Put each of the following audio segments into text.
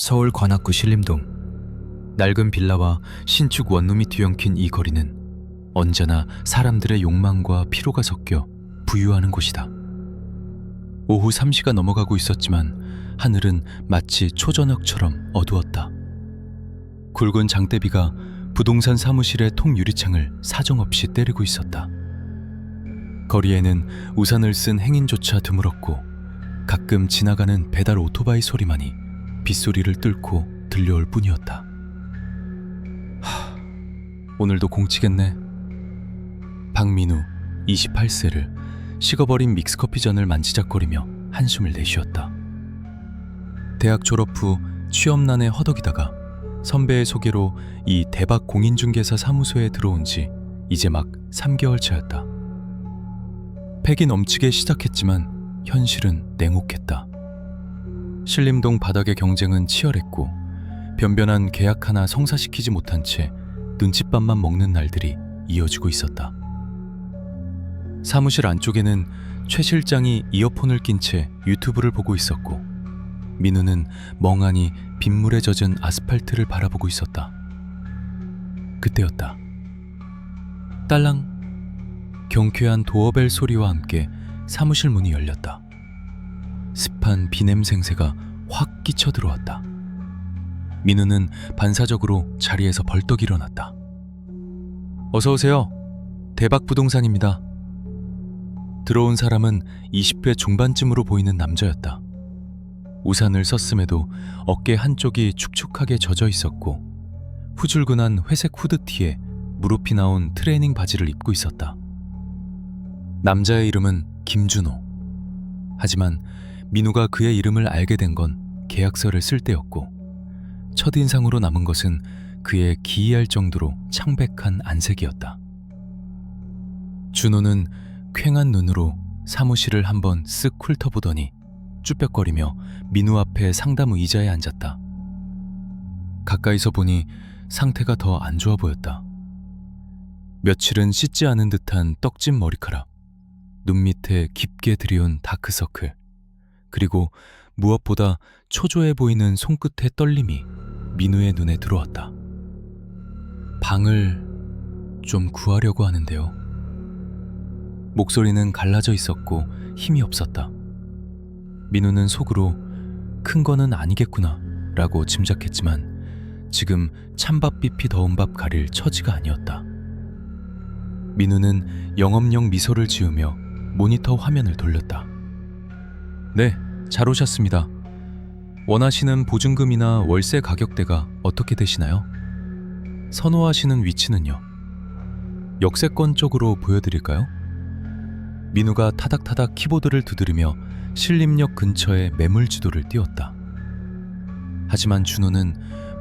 서울 관악구 신림동. 낡은 빌라와 신축 원룸이 뒤엉킨 이 거리는 언제나 사람들의 욕망과 피로가 섞여 부유하는 곳이다. 오후 3시가 넘어가고 있었지만 하늘은 마치 초저녁처럼 어두웠다. 굵은 장대비가 부동산 사무실의 통유리창을 사정없이 때리고 있었다. 거리에는 우산을 쓴 행인조차 드물었고 가끔 지나가는 배달 오토바이 소리만이 빗소리를 뚫고 들려올 뿐이었다. 오늘도 공치겠네. 박민우 28세를 식어버린 믹스커피잔을 만지작거리며 한숨을 내쉬었다. 대학 졸업 후 취업난에 허덕이다가 선배의 소개로 이 대박 공인중개사 사무소에 들어온 지 이제 막 3개월 차였다. 패기 넘치게 시작했지만 현실은 냉혹했다. 신림동 바닥의 경쟁은 치열했고 변변한 계약 하나 성사시키지 못한 채 눈칫밥만 먹는 날들이 이어지고 있었다. 사무실 안쪽에는 최 실장이 이어폰을 낀 채 유튜브를 보고 있었고 민우는 멍하니 빗물에 젖은 아스팔트를 바라보고 있었다. 그때였다. 딸랑. 경쾌한 도어벨 소리와 함께 사무실 문이 열렸다. 습한 비냄생새가 확 끼쳐 들어왔다. 민우는 반사적으로 자리에서 벌떡 일어났다. 어서 오세요. 대박 부동산입니다. 들어온 사람은 20대 중반쯤으로 보이는 남자였다. 우산을 썼음에도 어깨 한쪽이 축축하게 젖어 있었고 후줄근한 회색 후드티에 무릎이 나온 트레이닝 바지를 입고 있었다. 남자의 이름은 김준호. 하지만 민우가 그의 이름을 알게 된 건 계약서를 쓸 때였고 첫인상으로 남은 것은 그의 기이할 정도로 창백한 안색이었다. 준호는 퀭한 눈으로 사무실을 한번 쓱 훑어보더니 쭈뼛거리며 민우 앞에 상담 의자에 앉았다. 가까이서 보니 상태가 더 안 좋아 보였다. 며칠은 씻지 않은 듯한 떡진 머리카락, 눈 밑에 깊게 들이운 다크서클, 그리고 무엇보다 초조해 보이는 손끝의 떨림이 민우의 눈에 들어왔다. 방을 좀 구하려고 하는데요. 목소리는 갈라져 있었고 힘이 없었다. 민우는 속으로 큰 거는 아니겠구나 라고 짐작했지만 지금 찬밥빛이 더운 밥 가릴 처지가 아니었다. 민우는 영업용 미소를 지으며 모니터 화면을 돌렸다. 네, 잘 오셨습니다. 원하시는 보증금이나 월세 가격대가 어떻게 되시나요? 선호하시는 위치는요? 역세권 쪽으로 보여드릴까요? 민우가 타닥타닥 키보드를 두드리며 신림역 근처에 매물 지도를 띄웠다. 하지만 준호는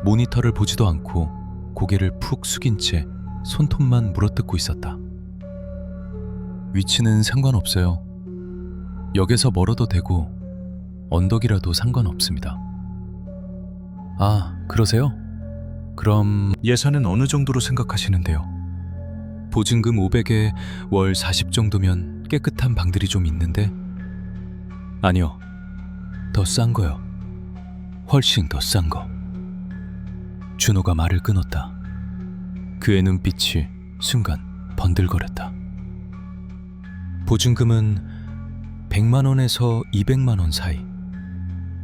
모니터를 보지도 않고 고개를 푹 숙인 채 손톱만 물어뜯고 있었다. 위치는 상관없어요. 역에서 멀어도 되고 언덕이라도 상관없습니다. 아, 그러세요? 그럼 예산은 어느 정도로 생각하시는데요? 보증금 500에 월 40 정도면 깨끗한 방들이 좀 있는데. 아니요, 더 싼 거요. 훨씬 더 싼 거. 준호가 말을 끊었다. 그의 눈빛이 순간 번들거렸다. 보증금은 100만 원에서 200만 원 사이,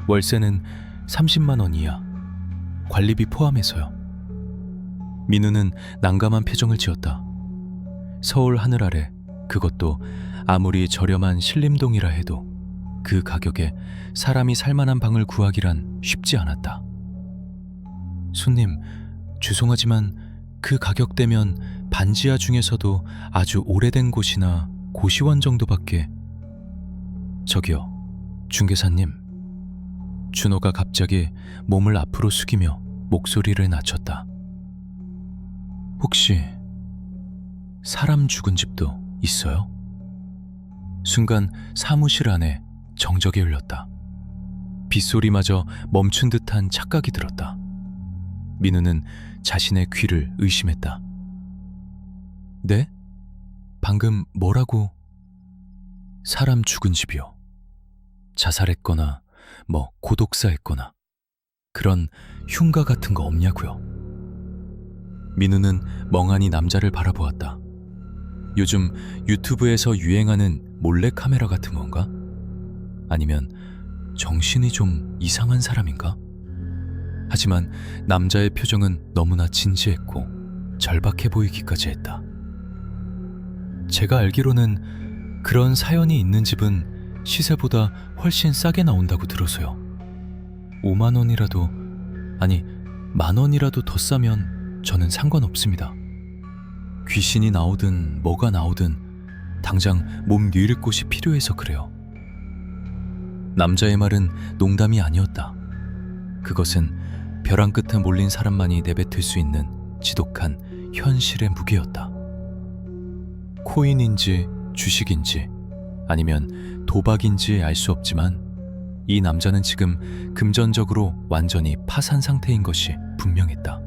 월세는 30만 원 이하, 관리비 포함해서요. 민우는 난감한 표정을 지었다. 서울 하늘 아래, 그것도 아무리 저렴한 신림동이라 해도 그 가격에 사람이 살만한 방을 구하기란 쉽지 않았다. 손님, 죄송하지만 그 가격대면 반지하 중에서도 아주 오래된 곳이나 고시원 정도밖에. 저기요, 중개사님. 준호가 갑자기 몸을 앞으로 숙이며 목소리를 낮췄다. 혹시 사람 죽은 집도 있어요? 순간 사무실 안에 정적이 흘렀다. 빗소리마저 멈춘 듯한 착각이 들었다. 민우는 자신의 귀를 의심했다. 네? 방금 뭐라고? 사람 죽은 집이요. 자살했거나 고독사했거나 그런 흉가 같은 거 없냐고요. 민우는 멍하니 남자를 바라보았다. 요즘 유튜브에서 유행하는 몰래카메라 같은 건가? 아니면 정신이 좀 이상한 사람인가? 하지만 남자의 표정은 너무나 진지했고 절박해 보이기까지 했다. 제가 알기로는 그런 사연이 있는 집은 시세보다 훨씬 싸게 나온다고 들어서요. 5만 원이라도, 아니 10,000원이라도 더 싸면 저는 상관없습니다. 귀신이 나오든 뭐가 나오든 당장 몸 뉘을 곳이 필요해서 그래요. 남자의 말은 농담이 아니었다. 그것은 벼랑 끝에 몰린 사람만이 내뱉을 수 있는 지독한 현실의 무게였다. 코인인지 주식인지 아니면 도박인지 알 수 없지만 이 남자는 지금 금전적으로 완전히 파산 상태인 것이 분명했다.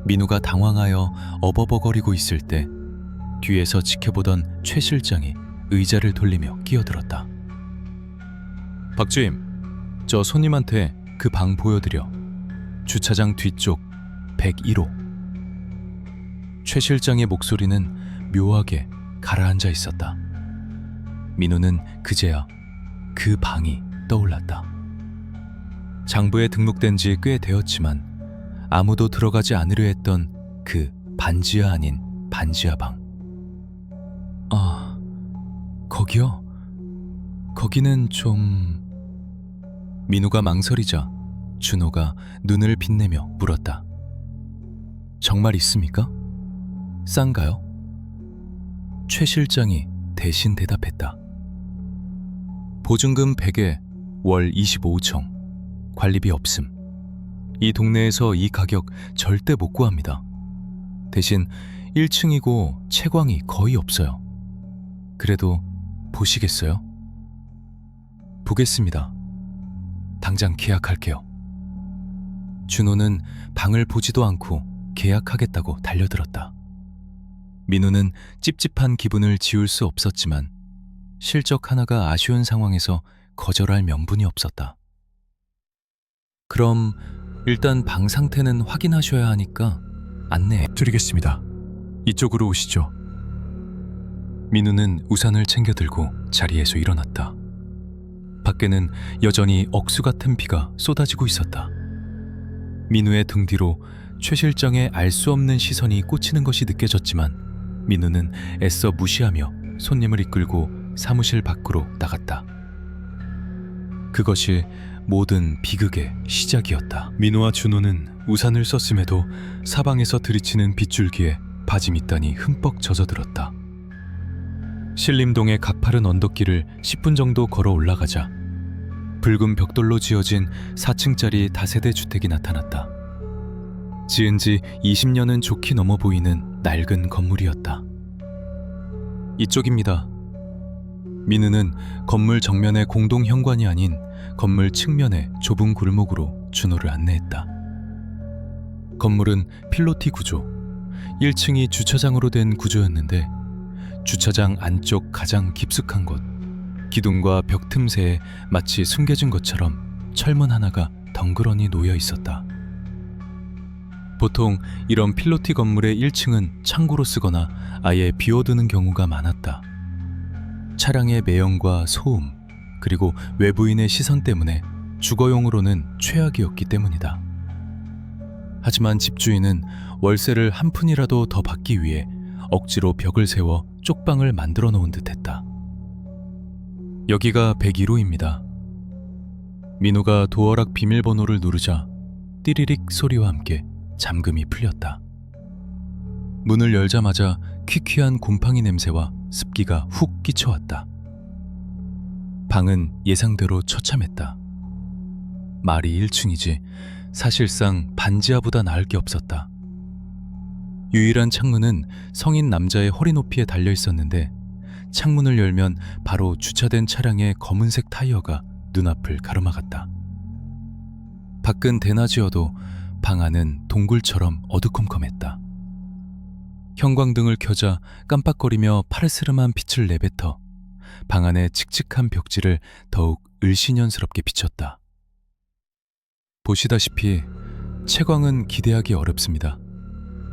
민우가 당황하여 어버버거리고 있을 때 뒤에서 지켜보던 최 실장이 의자를 돌리며 끼어들었다. 박주임, 저 손님한테 그 방 보여드려. 주차장 뒤쪽 101호. 최 실장의 목소리는 묘하게 가라앉아 있었다. 민우는 그제야 그 방이 떠올랐다. 장부에 등록된 지 꽤 되었지만 아무도 들어가지 않으려 했던 그 반지하 아닌 반지하 방. 아, 거기요? 거기는 좀... 민우가 망설이자 준호가 눈을 빛내며 물었다. 정말 있습니까? 싼가요? 최 실장이 대신 대답했다. 보증금 100에 월 25청, 관리비 없음. 이 동네에서 이 가격 절대 못 구합니다. 대신 1층이고 채광이 거의 없어요. 그래도 보시겠어요? 보겠습니다. 당장 계약할게요. 준호는 방을 보지도 않고 계약하겠다고 달려들었다. 민우는 찝찝한 기분을 지울 수 없었지만 실적 하나가 아쉬운 상황에서 거절할 명분이 없었다. 그럼 일단 방 상태는 확인하셔야 하니까 안내해 드리겠습니다. 이쪽으로 오시죠. 민우는 우산을 챙겨 들고 자리에서 일어났다. 밖에는 여전히 억수 같은 비가 쏟아지고 있었다. 민우의 등 뒤로 최 실장의 알 수 없는 시선이 꽂히는 것이 느껴졌지만 민우는 애써 무시하며 손님을 이끌고 사무실 밖으로 나갔다. 그것이 모든 비극의 시작이었다. 민우와 준호는 우산을 썼음에도 사방에서 들이치는 빗줄기에 바지 밑단이 흠뻑 젖어들었다. 신림동의 가파른 언덕길을 10분 정도 걸어 올라가자 붉은 벽돌로 지어진 4층짜리 다세대 주택이 나타났다. 지은 지 20년은 좋게 넘어 보이는 낡은 건물이었다. 이쪽입니다. 민우는 건물 정면의 공동 현관이 아닌 건물 측면의 좁은 골목으로 준호를 안내했다. 건물은 필로티 구조, 1층이 주차장으로 된 구조였는데 주차장 안쪽 가장 깊숙한 곳, 기둥과 벽 틈새에 마치 숨겨진 것처럼 철문 하나가 덩그러니 놓여 있었다. 보통 이런 필로티 건물의 1층은 창고로 쓰거나 아예 비워두는 경우가 많았다. 차량의 매연과 소음, 그리고 외부인의 시선 때문에 주거용으로는 최악이었기 때문이다. 하지만 집주인은 월세를 한 푼이라도 더 받기 위해 억지로 벽을 세워 쪽방을 만들어 놓은 듯했다. 여기가 101호입니다. 민우가 도어락 비밀번호를 누르자 띠리릭 소리와 함께 잠금이 풀렸다. 문을 열자마자 퀴퀴한 곰팡이 냄새와 습기가 훅 끼쳐왔다. 방은 예상대로 처참했다. 말이 1층이지 사실상 반지하보다 나을 게 없었다. 유일한 창문은 성인 남자의 허리 높이에 달려 있었는데 창문을 열면 바로 주차된 차량의 검은색 타이어가 눈앞을 가로막았다. 밖은 대낮이어도 방 안은 동굴처럼 어두컴컴했다. 형광등을 켜자 깜빡거리며 파르스름한 빛을 내뱉어 방 안의 칙칙한 벽지를 더욱 을씨년스럽게 비쳤다. 보시다시피 채광은 기대하기 어렵습니다.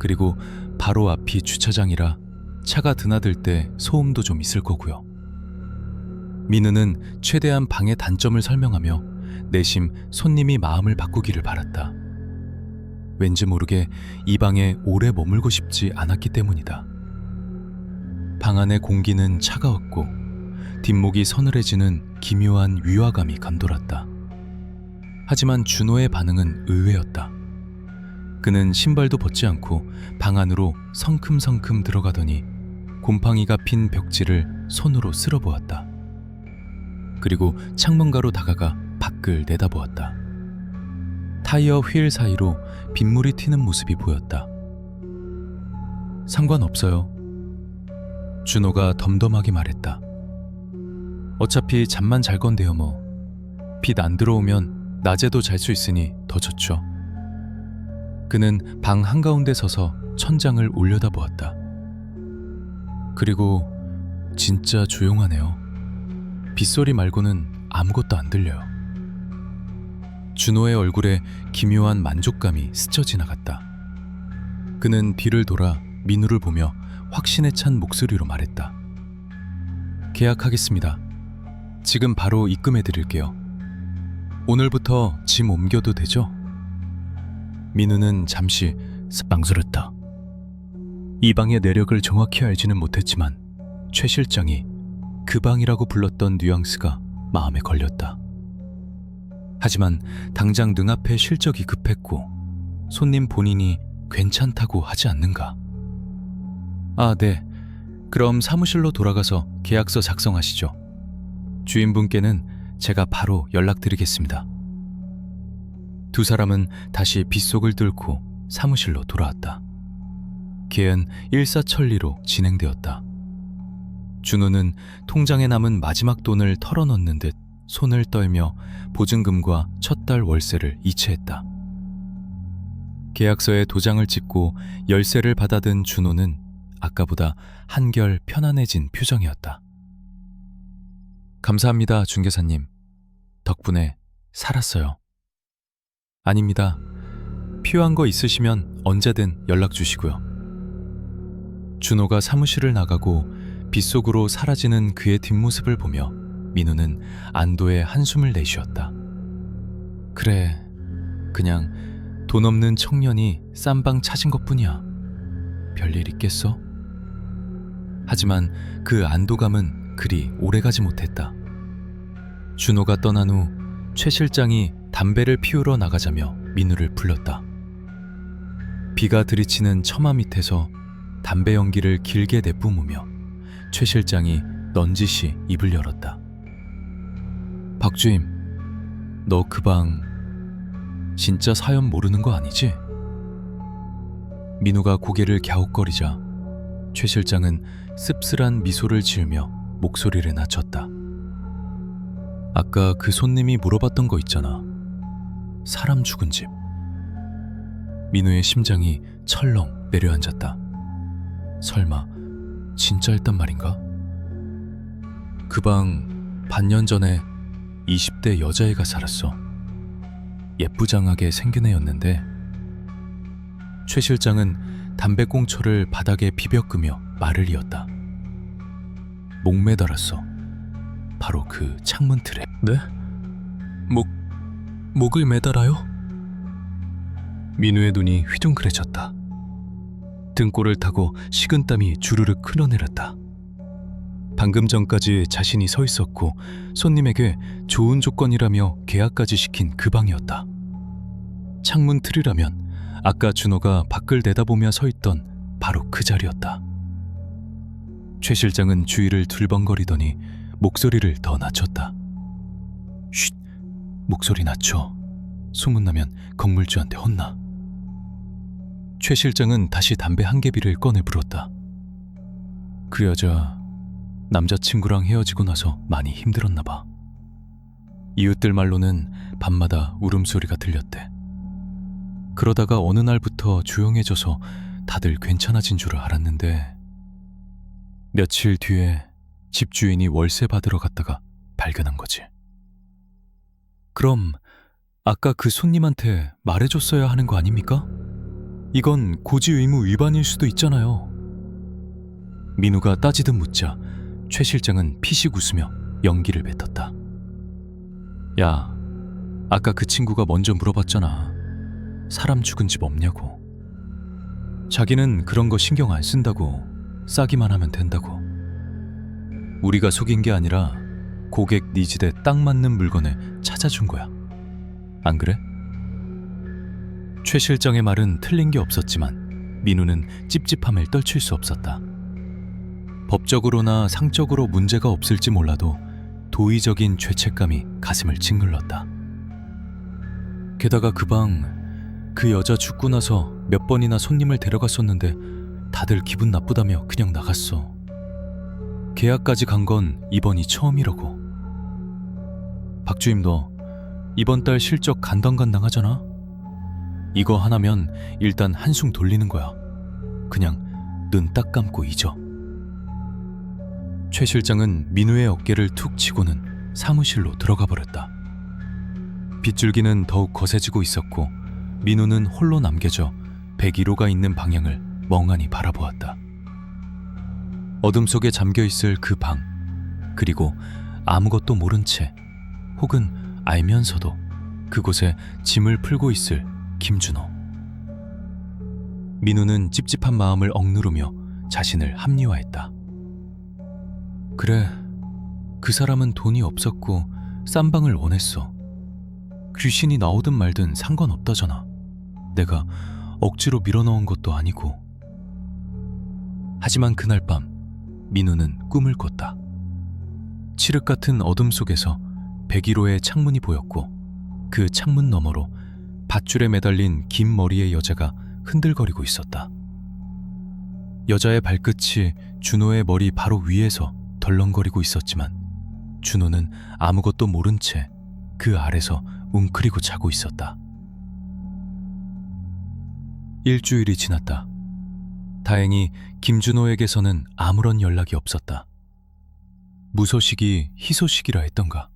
그리고 바로 앞이 주차장이라 차가 드나들 때 소음도 좀 있을 거고요. 민우는 최대한 방의 단점을 설명하며 내심 손님이 마음을 바꾸기를 바랐다. 왠지 모르게 이 방에 오래 머물고 싶지 않았기 때문이다. 방 안의 공기는 차가웠고 뒷목이 서늘해지는 기묘한 위화감이 감돌았다. 하지만 준호의 반응은 의외였다. 그는 신발도 벗지 않고 방 안으로 성큼성큼 들어가더니 곰팡이가 핀 벽지를 손으로 쓸어보았다. 그리고 창문가로 다가가 밖을 내다보았다. 타이어 휠 사이로 빗물이 튀는 모습이 보였다. 상관없어요. 준호가 덤덤하게 말했다. 어차피 잠만 잘 건데요 뭐. 빛 안 들어오면 낮에도 잘 수 있으니 더 좋죠. 그는 방 한가운데 서서 천장을 올려다보았다. 그리고 진짜 조용하네요. 빗소리 말고는 아무것도 안 들려요. 준호의 얼굴에 기묘한 만족감이 스쳐 지나갔다. 그는 뒤를 돌아 민우를 보며 확신에 찬 목소리로 말했다. 계약하겠습니다. 지금 바로 입금해 드릴게요. 오늘부터 짐 옮겨도 되죠? 민우는 잠시 망설였다. 이 방의 내력을 정확히 알지는 못했지만 최 실장이 그 방이라고 불렀던 뉘앙스가 마음에 걸렸다. 하지만 당장 눈앞에 실적이 급했고 손님 본인이 괜찮다고 하지 않는가. 아, 네. 그럼 사무실로 돌아가서 계약서 작성하시죠. 주인분께는 제가 바로 연락드리겠습니다. 두 사람은 다시 빗속을 뚫고 사무실로 돌아왔다. 계약은 일사천리로 진행되었다. 준호는 통장에 남은 마지막 돈을 털어넣는 듯 손을 떨며 보증금과 첫 달 월세를 이체했다. 계약서에 도장을 찍고 열쇠를 받아든 준호는 아까보다 한결 편안해진 표정이었다. 감사합니다, 중개사님. 덕분에 살았어요. 아닙니다. 필요한 거 있으시면 언제든 연락 주시고요. 준호가 사무실을 나가고 빗속으로 사라지는 그의 뒷모습을 보며 민우는 안도의 한숨을 내쉬었다. 그래, 그냥 돈 없는 청년이 싼 방 찾은 것뿐이야. 별일 있겠어? 하지만 그 안도감은 그리 오래가지 못했다. 준호가 떠난 후 최 실장이 담배를 피우러 나가자며 민우를 불렀다. 비가 들이치는 처마 밑에서 담배 연기를 길게 내뿜으며 최 실장이 넌지시 입을 열었다. 박주임, 너 그 방 진짜 사연 모르는 거 아니지? 민우가 고개를 갸웃거리자 최 실장은 씁쓸한 미소를 지으며 목소리를 낮췄다. 아까 그 손님이 물어봤던 거 있잖아. 사람 죽은 집. 민우의 심장이 철렁 내려앉았다. 설마 진짜였단 말인가? 그 방 반년 전에 20대 여자애가 살았어. 예쁘장하게 생긴 애였는데 최 실장은 담배꽁초를 바닥에 비벼끄며 말을 이었다. 목매달았어. 바로 그 창문 틀에. 네? 목을 매달아요? 민우의 눈이 휘둥그레졌다. 등골을 타고 식은땀이 주르륵 흘러내렸다. 방금 전까지 자신이 서 있었고 손님에게 좋은 조건이라며 계약까지 시킨 그 방이었다. 창문 틀이라면 아까 준호가 밖을 내다보며 서 있던 바로 그 자리였다. 최 실장은 주위를 둘벙거리더니 목소리를 더 낮췄다. 쉿! 목소리 낮춰. 소문나면 건물주한테 혼나. 최 실장은 다시 담배 한 개비를 꺼내 불었다. 그 여자 남자친구랑 헤어지고 나서 많이 힘들었나 봐. 이웃들 말로는 밤마다 울음소리가 들렸대. 그러다가 어느 날부터 조용해져서 다들 괜찮아진 줄 알았는데 며칠 뒤에 집주인이 월세 받으러 갔다가 발견한 거지. 그럼 아까 그 손님한테 말해줬어야 하는 거 아닙니까? 이건 고지 의무 위반일 수도 있잖아요. 민우가 따지듯 묻자 최 실장은 피식 웃으며 연기를 뱉었다. 야, 아까 그 친구가 먼저 물어봤잖아. 사람 죽은 집 없냐고. 자기는 그런 거 신경 안 쓴다고. 싸기만 하면 된다고. 우리가 속인 게 아니라 고객 니즈에 딱 맞는 물건을 찾아준 거야. 안 그래? 최 실장의 말은 틀린 게 없었지만 민우는 찝찝함을 떨칠 수 없었다. 법적으로나 상적으로 문제가 없을지 몰라도 도의적인 죄책감이 가슴을 짓눌렀다. 게다가 그 그 여자 죽고 나서 몇 번이나 손님을 데려갔었는데 다들 기분 나쁘다며 그냥 나갔어. 계약까지 간 건 이번이 처음이라고. 박주임, 너 이번 달 실적 간당간당하잖아? 이거 하나면 일단 한숨 돌리는 거야. 그냥 눈 딱 감고 잊어. 최 실장은 민우의 어깨를 툭 치고는 사무실로 들어가 버렸다. 빗줄기는 더욱 거세지고 있었고 민우는 홀로 남겨져 101호가 있는 방향을 멍하니 바라보았다. 어둠 속에 잠겨있을 그 방, 그리고 아무것도 모른 채 혹은 알면서도 그곳에 짐을 풀고 있을 김준호. 민우는 찝찝한 마음을 억누르며 자신을 합리화했다. 그래, 그 사람은 돈이 없었고 싼 방을 원했어. 귀신이 나오든 말든 상관없다잖아. 내가 억지로 밀어넣은 것도 아니고. 하지만 그날 밤 민우는 꿈을 꿨다. 칠흑 같은 어둠 속에서 101호의 창문이 보였고 그 창문 너머로 밧줄에 매달린 긴 머리의 여자가 흔들거리고 있었다. 여자의 발끝이 준호의 머리 바로 위에서 덜렁거리고 있었지만 준호는 아무것도 모른 채 그 아래서 웅크리고 자고 있었다. 일주일이 지났다. 다행히 김준호에게서는 아무런 연락이 없었다. 무소식이 희소식이라 했던가.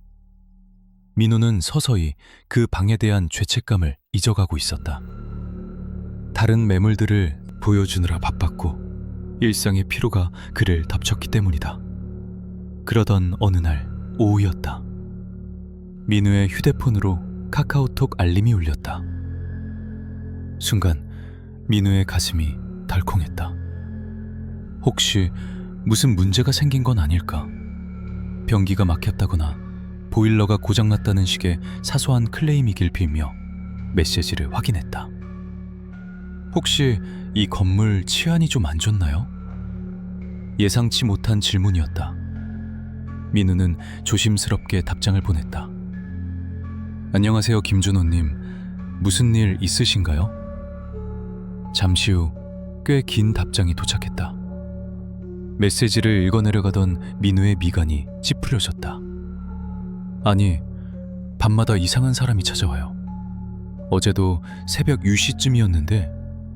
민우는 서서히 그 방에 대한 죄책감을 잊어가고 있었다. 다른 매물들을 보여주느라 바빴고 일상의 피로가 그를 덮쳤기 때문이다. 그러던 어느 날 오후였다. 민우의 휴대폰으로 카카오톡 알림이 울렸다. 순간 민우의 가슴이 덜컹했다. 혹시 무슨 문제가 생긴 건 아닐까? 변기가 막혔다거나 보일러가 고장났다는 식의 사소한 클레임이길 빌며 메시지를 확인했다. 혹시 이 건물 치안이 좀 안 좋나요? 예상치 못한 질문이었다. 민우는 조심스럽게 답장을 보냈다. 안녕하세요, 김준호님. 무슨 일 있으신가요? 잠시 후 꽤 긴 답장이 도착했다. 메시지를 읽어내려가던 민우의 미간이 찌푸려졌다. 아니, 밤마다 이상한 사람이 찾아와요. 어제도 새벽 10시쯤이었는데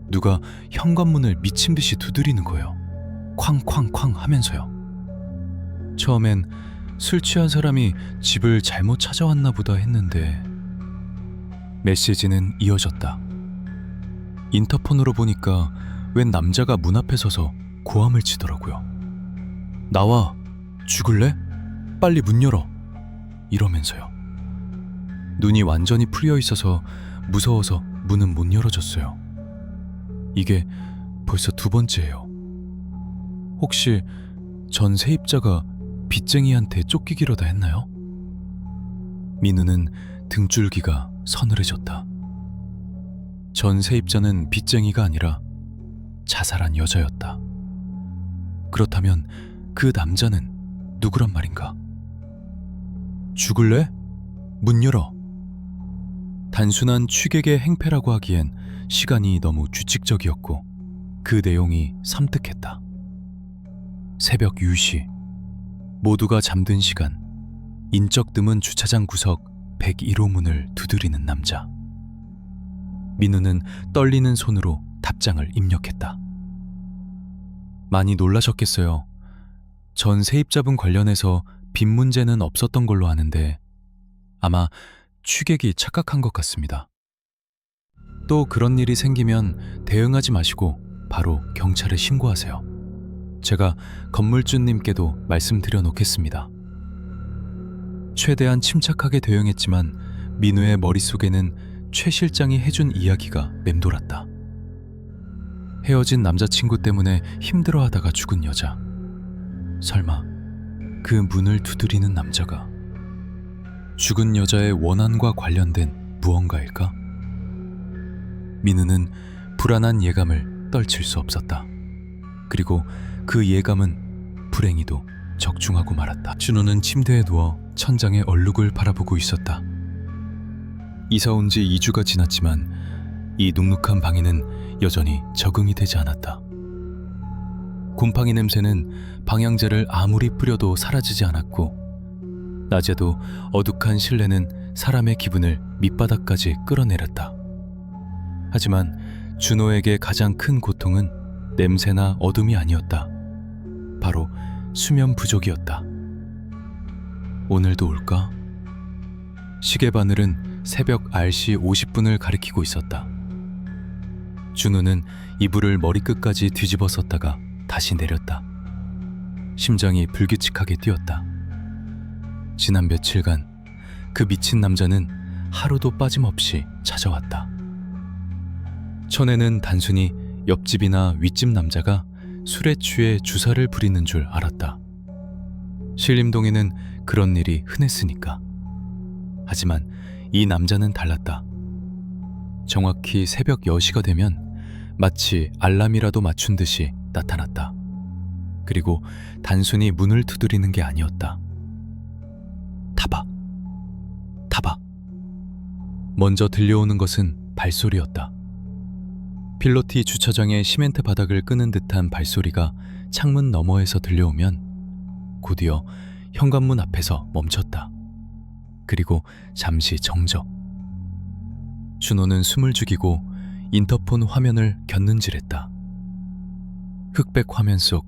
누가 현관문을 미친 듯이 두드리는 거예요. 쾅쾅쾅 하면서요. 처음엔 술 취한 사람이 집을 잘못 찾아왔나 보다 했는데 메시지는 이어졌다. 인터폰으로 보니까 웬 남자가 문 앞에 서서 고함을 치더라고요. 나와, 죽을래? 빨리 문 열어. 이러면서요. 눈이 완전히 풀려 있어서 무서워서 문은 못 열어줬어요. 이게 벌써 2번째예요. 혹시 전 세입자가 빚쟁이한테 쫓기기로다 했나요? 민우는 등줄기가 서늘해졌다. 전 세입자는 빚쟁이가 아니라 자살한 여자였다. 그렇다면 그 남자는 누구란 말인가? 죽을래? 문 열어. 단순한 취객의 행패라고 하기엔 시간이 너무 규칙적이었고 그 내용이 섬뜩했다. 새벽 2시, 모두가 잠든 시간, 인적 드문 주차장 구석 101호 문을 두드리는 남자. 민우는 떨리는 손으로 답장을 입력했다. 많이 놀라셨겠어요. 전 세입자분 관련해서 빚 문제는 없었던 걸로 아는데 아마 취객이 착각한 것 같습니다. 또 그런 일이 생기면 대응하지 마시고 바로 경찰에 신고하세요. 제가 건물주님께도 말씀드려 놓겠습니다. 최대한 침착하게 대응했지만 민우의 머릿속에는 최 실장이 해준 이야기가 맴돌았다. 헤어진 남자친구 때문에 힘들어하다가 죽은 여자. 설마 그 문을 두드리는 남자가 죽은 여자의 원한과 관련된 무언가일까? 민우는 불안한 예감을 떨칠 수 없었다. 그리고 그 예감은 불행히도 적중하고 말았다. 준호는 침대에 누워 천장에 얼룩을 바라보고 있었다. 이사 온 지 2주가 지났지만 이 눅눅한 방에는 여전히 적응이 되지 않았다. 곰팡이 냄새는 방향제를 아무리 뿌려도 사라지지 않았고, 낮에도 어둑한 실내는 사람의 기분을 밑바닥까지 끌어내렸다. 하지만 준호에게 가장 큰 고통은 냄새나 어둠이 아니었다. 바로 수면 부족이었다. 오늘도 올까? 시계 바늘은 새벽 9시 50분을 가리키고 있었다. 준호는 이불을 머리끝까지 뒤집어 썼다가 다시 내렸다. 심장이 불규칙하게 뛰었다. 지난 며칠간 그 미친 남자는 하루도 빠짐없이 찾아왔다. 전에는 단순히 옆집이나 윗집 남자가 술에 취해 주사를 부리는 줄 알았다. 신림동에는 그런 일이 흔했으니까. 하지만 이 남자는 달랐다. 정확히 새벽 10시가 되면 마치 알람이라도 맞춘 듯이 나타났다. 그리고 단순히 문을 두드리는 게 아니었다. 타박, 타박. 먼저 들려오는 것은 발소리였다. 필로티 주차장의 시멘트 바닥을 끄는 듯한 발소리가 창문 너머에서 들려오면 곧이어 현관문 앞에서 멈췄다. 그리고 잠시 정적. 준호는 숨을 죽이고 인터폰 화면을 곁눈질했다. 흑백 화면 속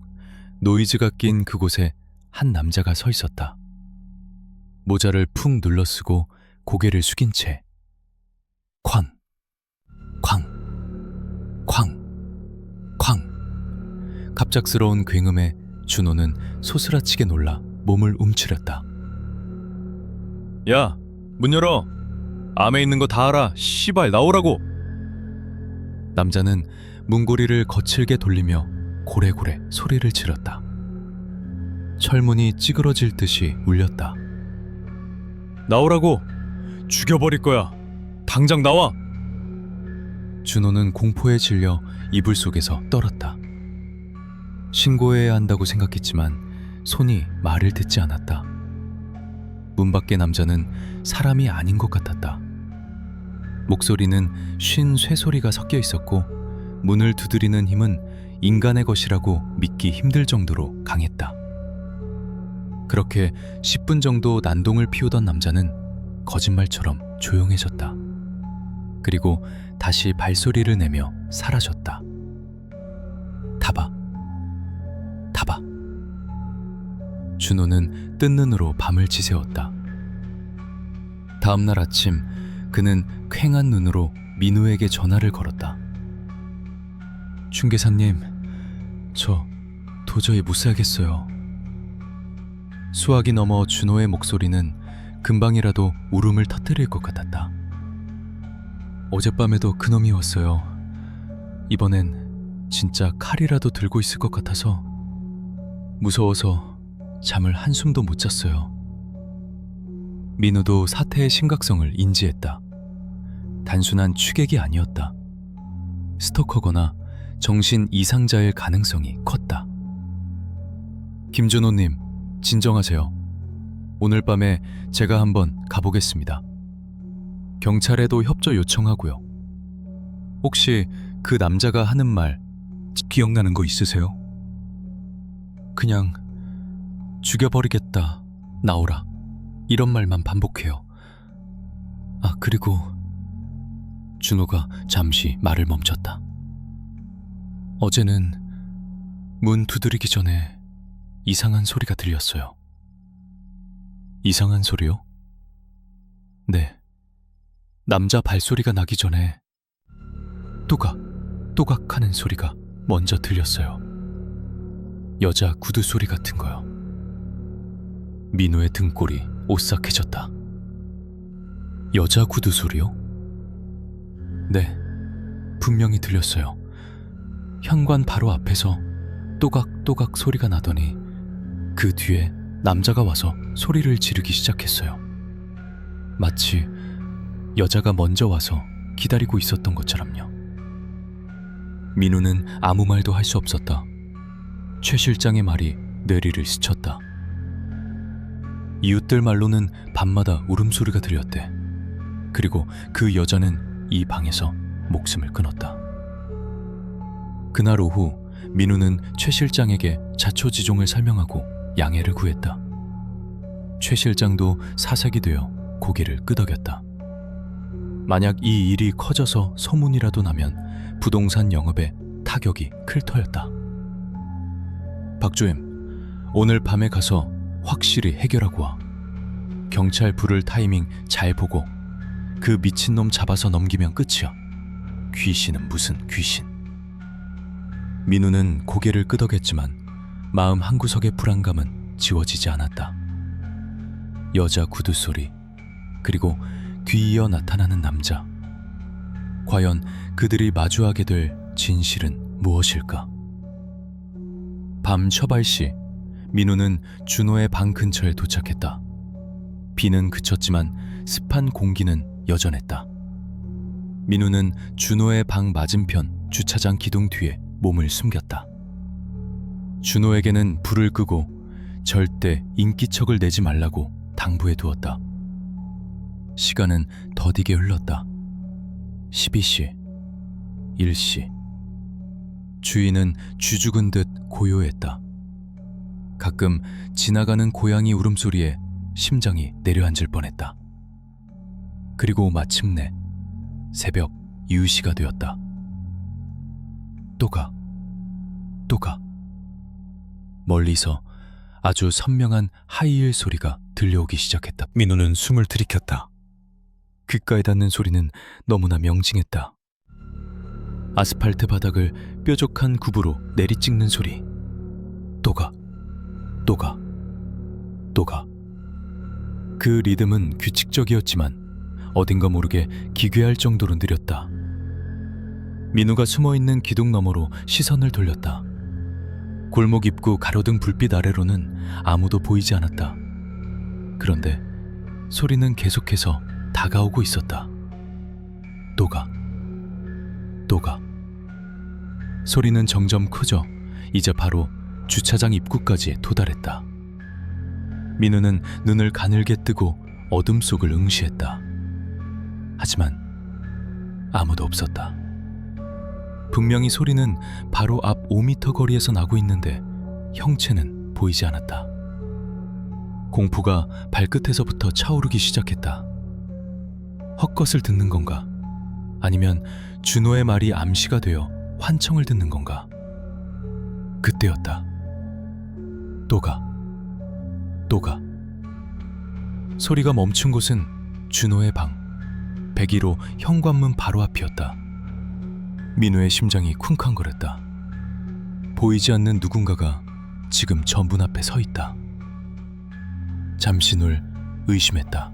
노이즈가 낀 그곳에 한 남자가 서 있었다. 모자를 푹 눌러쓰고 고개를 숙인 채 쾅, 쾅, 쾅, 쾅. 갑작스러운 굉음에 준호는 소스라치게 놀라 몸을 움츠렸다. 야, 문 열어. 암에 있는 거 다 알아. 씨발, 나오라고. 남자는 문고리를 거칠게 돌리며 고래고래 소리를 지렀다. 철문이 찌그러질 듯이 울렸다. 나오라고. 죽여버릴 거야. 당장 나와. 준호는 공포에 질려 이불 속에서 떨었다. 신고해야 한다고 생각했지만 손이 말을 듣지 않았다. 문 밖의 남자는 사람이 아닌 것 같았다. 목소리는 쉰 쇠소리가 섞여 있었고 문을 두드리는 힘은 인간의 것이라고 믿기 힘들 정도로 강했다. 그렇게 10분 정도 난동을 피우던 남자는 거짓말처럼 조용해졌다. 그리고 다시 발소리를 내며 사라졌다. 타박, 타박. 준호는 뜬 눈으로 밤을 지새웠다. 다음날 아침 그는 퀭한 눈으로 민우에게 전화를 걸었다. 중개사님, 저 도저히 못 살겠어요. 수화기 너머 준호의 목소리는 금방이라도 울음을 터뜨릴 것 같았다. 어젯밤에도 그놈이 왔어요. 이번엔 진짜 칼이라도 들고 있을 것 같아서 무서워서 잠을 한숨도 못 잤어요. 민우도 사태의 심각성을 인지했다. 단순한 취객이 아니었다. 스토커거나 정신 이상자일 가능성이 컸다. 김준호님, 진정하세요. 오늘 밤에 제가 한번 가보겠습니다. 경찰에도 협조 요청하고요. 혹시 그 남자가 하는 말 기억나는 거 있으세요? 그냥 죽여버리겠다, 나오라, 이런 말만 반복해요. 아, 그리고 준호가 잠시 말을 멈췄다. 어제는 문 두드리기 전에 이상한 소리가 들렸어요. 이상한 소리요? 네, 남자 발소리가 나기 전에 또각 하는 소리가 먼저 들렸어요. 여자 구두 소리 같은 거요. 민우의 등골이 오싹해졌다. 여자 구두 소리요? 네, 분명히 들렸어요. 현관 바로 앞에서 또각 소리가 나더니 그 뒤에 남자가 와서 소리를 지르기 시작했어요. 마치 여자가 먼저 와서 기다리고 있었던 것처럼요. 민우는 아무 말도 할 수 없었다. 최 실장의 말이 뇌리를 스쳤다. 이웃들 말로는 밤마다 울음소리가 들렸대. 그리고 그 여자는 이 방에서 목숨을 끊었다. 그날 오후 민우는 최 실장에게 자초지종을 설명하고 양해를 구했다. 최 실장도 사색이 되어 고개를 끄덕였다. 만약 이 일이 커져서 소문이라도 나면 부동산 영업에 타격이 클 터였다. 박주임, 오늘 밤에 가서 확실히 해결하고 와. 경찰 부를 타이밍 잘 보고 그 미친놈 잡아서 넘기면 끝이야. 귀신은 무슨 귀신. 민우는 고개를 끄덕였지만 마음 한구석의 불안감은 지워지지 않았다. 여자 구두 소리, 그리고 뒤이어 나타나는 남자. 과연 그들이 마주하게 될 진실은 무엇일까? 밤 처발시, 민우는 준호의 방 근처에 도착했다. 비는 그쳤지만 습한 공기는 여전했다. 민우는 준호의 방 맞은편 주차장 기둥 뒤에 몸을 숨겼다. 준호에게는 불을 끄고 절대 인기척을 내지 말라고 당부해 두었다. 시간은 더디게 흘렀다. 12시, 1시. 주위는 쥐죽은 듯 고요했다. 가끔 지나가는 고양이 울음소리에 심장이 내려앉을 뻔했다. 그리고 마침내 새벽 이웃시가 되었다. 또 가. 멀리서 아주 선명한 하이힐 소리가 들려오기 시작했다. 민우는 숨을 들이켰다. 귓가에 닿는 소리는 너무나 명징했다. 아스팔트 바닥을 뾰족한 굽으로 내리찍는 소리. 또 가. 그 리듬은 규칙적이었지만 어딘가 모르게 기괴할 정도로 느렸다. 민우가 숨어있는 기둥 너머로 시선을 돌렸다. 골목 입구 가로등 불빛 아래로는 아무도 보이지 않았다. 그런데 소리는 계속해서 다가오고 있었다. 또 가. 소리는 점점 커져 이제 바로 주차장 입구까지 도달했다. 민우는 눈을 가늘게 뜨고 어둠 속을 응시했다. 하지만 아무도 없었다. 분명히 소리는 바로 앞 5m 거리에서 나고 있는데 형체는 보이지 않았다. 공포가 발끝에서부터 차오르기 시작했다. 헛것을 듣는 건가? 아니면 준호의 말이 암시가 되어 환청을 듣는 건가? 그때였다. 또 가. 소리가 멈춘 곳은 준호의 방, 101호 현관문 바로 앞이었다. 민우의 심장이 쿵쾅거렸다. 보이지 않는 누군가가 지금 저 문 앞에 서 있다. 잠시 늘 의심했다.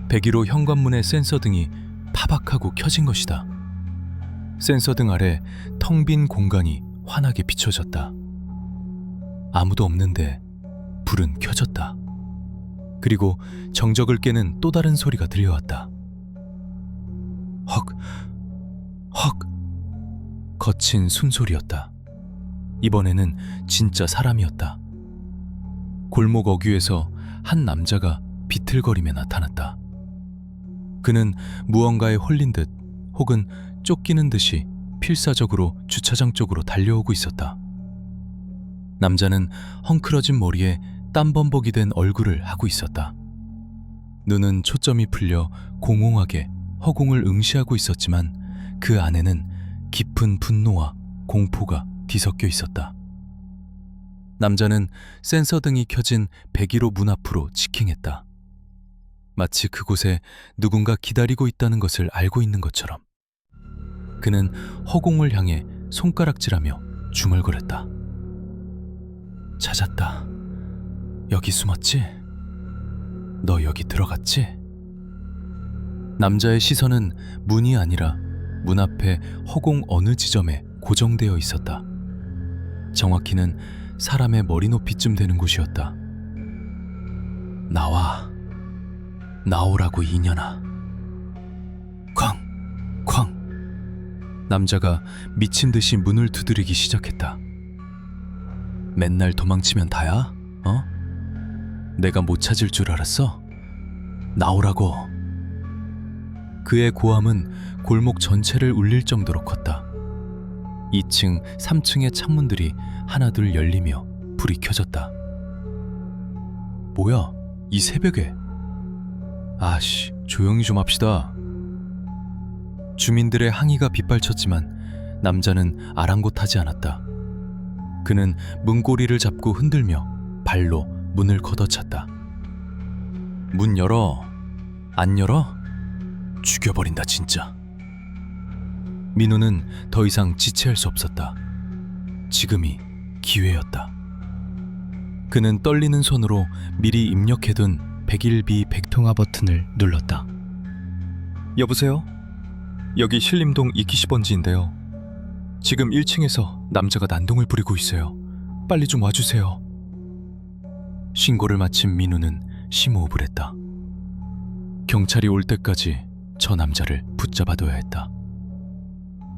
101호 현관문의 센서등이 파박하고 켜진 것이다. 센서등 아래 텅 빈 공간이 환하게 비춰졌다. 아무도 없는데 불은 켜졌다. 그리고 정적을 깨는 또 다른 소리가 들려왔다. 헉. 거친 숨소리였다. 이번에는 진짜 사람이었다. 골목 어귀에서 한 남자가 비틀거리며 나타났다. 그는 무언가에 홀린 듯 혹은 쫓기는 듯이 필사적으로 주차장 쪽으로 달려오고 있었다. 남자는 헝클어진 머리에 땀범벅이 된 얼굴을 하고 있었다. 눈은 초점이 풀려 공허하게 허공을 응시하고 있었지만 그 안에는 깊은 분노와 공포가 뒤섞여 있었다. 남자는 센서등이 켜진 101호 문 앞으로 직행했다. 마치 그곳에 누군가 기다리고 있다는 것을 알고 있는 것처럼. 그는 허공을 향해 손가락질하며 중얼거렸다. 찾았다. 여기 숨었지? 너 여기 들어갔지? 남자의 시선은 문이 아니라 문 앞에 허공 어느 지점에 고정되어 있었다. 정확히는 사람의 머리 높이쯤 되는 곳이었다. 나오라고 이년아. 쾅! 남자가 미친 듯이 문을 두드리기 시작했다. 맨날 도망치면 다야? 어? 내가 못 찾을 줄 알았어? 나오라고. 그의 고함은 골목 전체를 울릴 정도로 컸다. 2층, 3층의 창문들이 하나둘 열리며 불이 켜졌다. 뭐야, 이 새벽에? 아씨, 조용히 좀 합시다. 주민들의 항의가 빗발쳤지만 남자는 아랑곳하지 않았다. 그는 문고리를 잡고 흔들며 발로 문을 걷어찼다. 문 열어. 안 열어? 죽여버린다 진짜. 민우는 더 이상 지체할 수 없었다. 지금이 기회였다. 그는 떨리는 손으로 미리 입력해둔 101B 100통화 버튼을 눌렀다. 여보세요? 여기 신림동 2기시번지인데요. 지금 1층에서 남자가 난동을 부리고 있어요. 빨리 좀 와주세요. 신고를 마친 민우는 심호흡을 했다. 경찰이 올 때까지 저 남자를 붙잡아둬야 했다.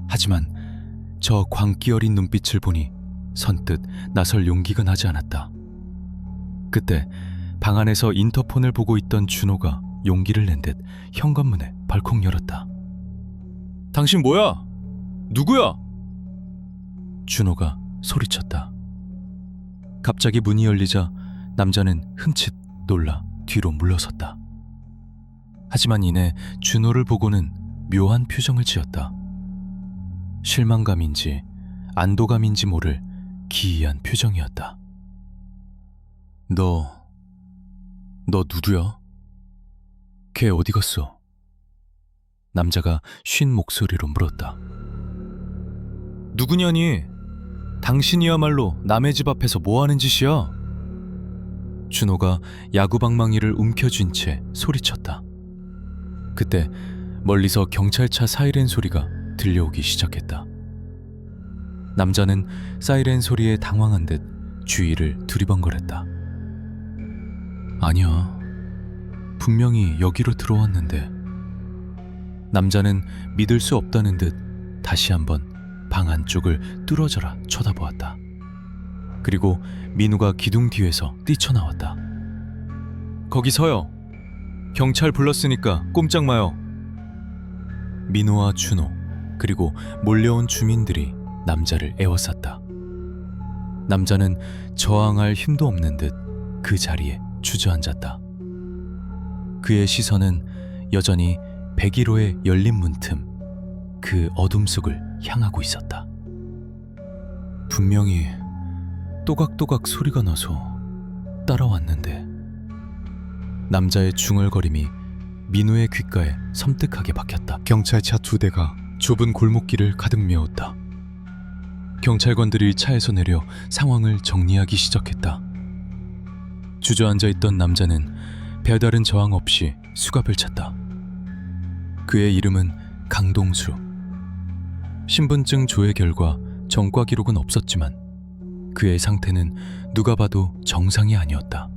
하지만 저 광기 어린 눈빛을 보니 선뜻 나설 용기가 나지 않았다. 그때 방 안에서 인터폰을 보고 있던 준호가 용기를 낸 듯 현관문을 벌컥 열었다. 당신 뭐야? 누구야? 준호가 소리쳤다. 갑자기 문이 열리자 남자는 흠칫 놀라 뒤로 물러섰다. 하지만 이내 준호를 보고는 묘한 표정을 지었다. 실망감인지 안도감인지 모를 기이한 표정이었다. 너 누구야? 걔 어디 갔어? 남자가 쉰 목소리로 물었다. 누구냐니? 당신이야말로 남의 집 앞에서 뭐하는 짓이야? 준호가 야구방망이를 움켜쥔 채 소리쳤다. 그때 멀리서 경찰차 사이렌 소리가 들려오기 시작했다. 남자는 사이렌 소리에 당황한 듯 주위를 두리번거렸다. 아니야, 분명히 여기로 들어왔는데. 남자는 믿을 수 없다는 듯 다시 한번 방 안쪽을 뚫어져라 쳐다보았다. 그리고 민우가 기둥 뒤에서 뛰쳐나왔다. 거기 서요. 경찰 불렀으니까 꼼짝 마요. 민우와 준호 그리고 몰려온 주민들이 남자를 에워쌌다. 남자는 저항할 힘도 없는 듯 그 자리에 주저앉았다. 그의 시선은 여전히 101호의 열린 문틈, 그 어둠 속을 향하고 있었다. 분명히 또각또각 소리가 나서 따라왔는데. 남자의 중얼거림이 민우의 귓가에 섬뜩하게 박혔다. 경찰차 2대가 좁은 골목길을 가득 메웠다. 경찰관들이 차에서 내려 상황을 정리하기 시작했다. 주저앉아 있던 남자는 별다른 저항 없이 수갑을 찼다. 그의 이름은 강동수. 신분증 조회 결과 전과 기록은 없었지만 그의 상태는 누가 봐도 정상이 아니었다.